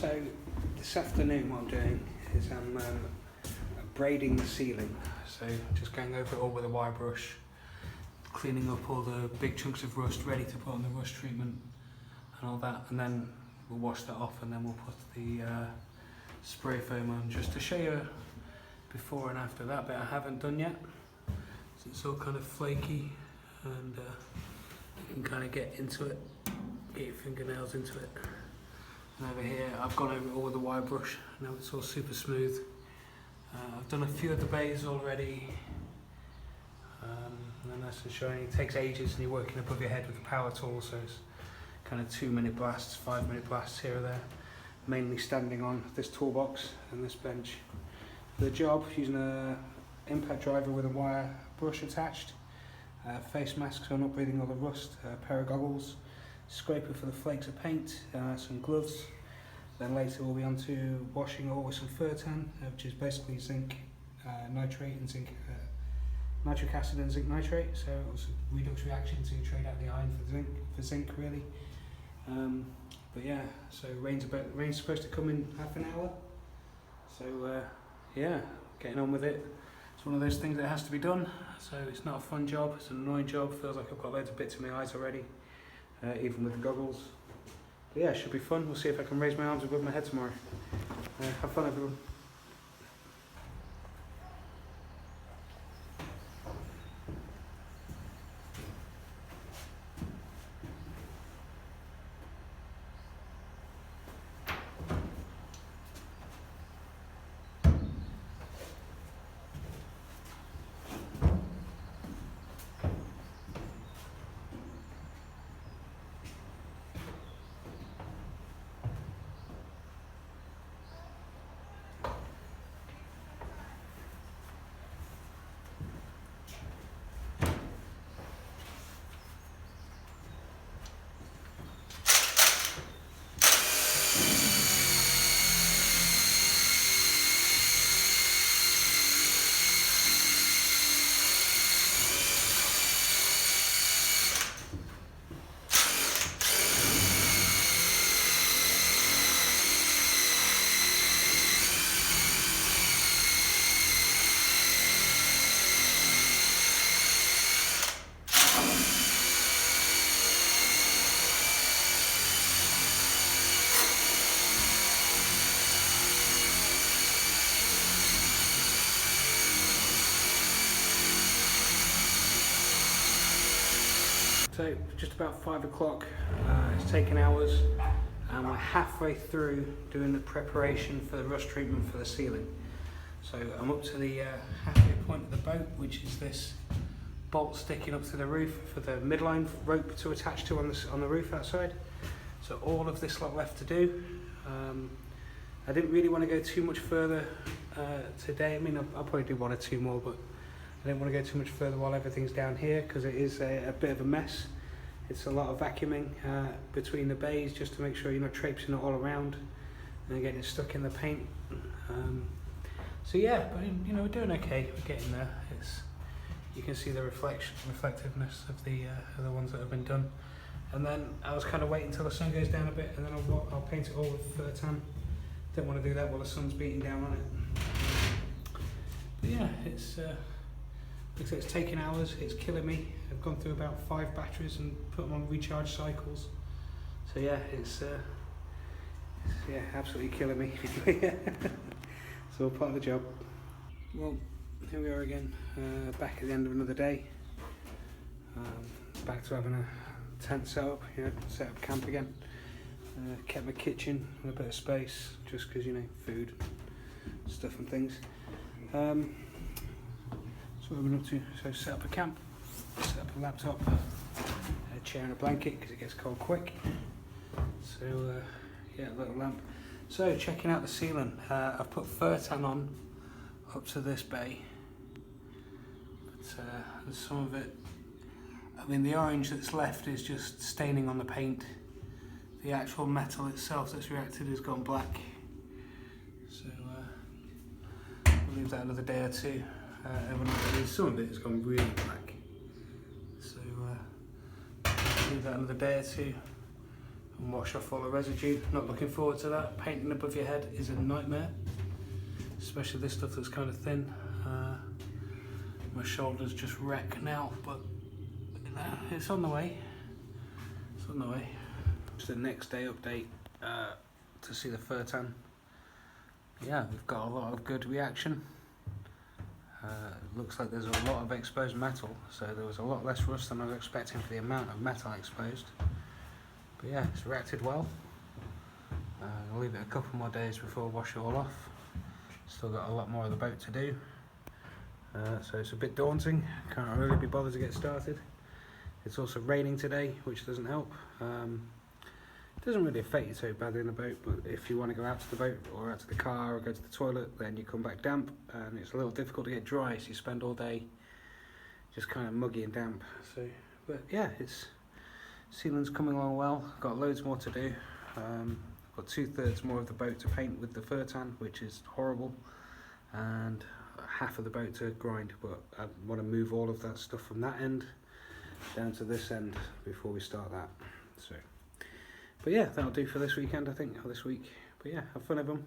So this afternoon what I'm doing is I'm braiding the ceiling. So just going over it all with a wire brush, cleaning up all the big chunks of rust ready to put on the rust treatment and all that, and then we'll wash that off and then we'll put the spray foam on, just to show you before and after. That bit I haven't done yet, so it's all kind of flaky and you can kind of get into it, get your fingernails into it. And over here I've gone over it all with a wire brush, now it's all super smooth. I've done a few of the bays already, and then that's just showing it takes ages and you're working above your head with a power tool, so it's kind of 2-minute blasts, 5-minute blasts here or there, mainly standing on this toolbox and this bench. For the job, using a impact driver with a wire brush attached, face mask so I'm not breathing all the rust, a pair of goggles, scraper for the flakes of paint, some gloves. Then later we'll be on to washing all with some Furtan, which is basically zinc nitrate and zinc nitric acid and zinc nitrate. So it was a redox reaction to trade out the iron for zinc really. But yeah, so rain's supposed to come in half an hour. So yeah, getting on with it. It's one of those things that has to be done. So it's not a fun job, it's an annoying job. Feels like I've got loads of bits in my eyes already, even with the goggles. But yeah, it should be fun. We'll see if I can raise my arms above my head tomorrow. Have fun everyone. So just about 5 o'clock, it's taken hours and we're halfway through doing the preparation for the rust treatment for the ceiling. So I'm up to the halfway point of the boat, which is this bolt sticking up to the roof for the midline rope to attach to on the roof outside. So all of this lot left to do. I didn't really want to go too much further today. I mean, I'll probably do 1 or 2 more, but I didn't want to go too much further while everything's down here because it is a bit of a mess. It's a lot of vacuuming between the bays just to make sure you're not traipsing it all around and getting stuck in the paint. So yeah, but you know, we're doing okay. We're getting there. You can see the reflectiveness of the ones that have been done. And then I was kind of waiting until the sun goes down a bit, and then I'll paint it all with Furtan. Don't want to do that while the sun's beating down on it. But yeah, like I said, it's taken hours, it's killing me. I've gone through about 5 batteries and put them on recharge cycles. So yeah, it's absolutely killing me. It's all part of the job. Well, here we are again, back at the end of another day. Back to having a tent set up, set up camp again. Kept my kitchen with a bit of space, just because, food, stuff and things. So what I've been up to, so set up a camp, set up a laptop, a chair and a blanket because it gets cold quick. So yeah, a little lamp. So checking out the ceiling, I've put Furtan on up to this bay, but there's some of it, I mean the orange that's left is just staining on the paint. The actual metal itself that's reacted has gone black. So we'll leave that another day or 2. Some of it has gone really black, so leave that another day or 2 and wash off all the residue. Not looking forward to that. Painting above your head is a nightmare, especially this stuff that's kind of thin. My shoulders just wreck now, but it's on the way. It's on the way. It's the next day update to see the fur tan. Yeah, we've got a lot of good reaction. Looks like there's a lot of exposed metal, so there was a lot less rust than I was expecting for the amount of metal exposed. But yeah, it's reacted well. I'll leave it a couple more days before I wash it all off. Still got a lot more of the boat to do. So it's a bit daunting, can't really be bothered to get started. It's also raining today, which doesn't help. It doesn't really affect you so badly in the boat, but if you want to go out to the boat or out to the car or go to the toilet, then you come back damp, and it's a little difficult to get dry, so you spend all day just kind of muggy and damp. So, but yeah, sealing's coming along well. Got loads more to do. I've got 2/3 more of the boat to paint with the fur tan, which is horrible, and half of the boat to grind, but I want to move all of that stuff from that end down to this end before we start that. So, but yeah, that'll do for this weekend, I think, or this week. But yeah, have fun everyone.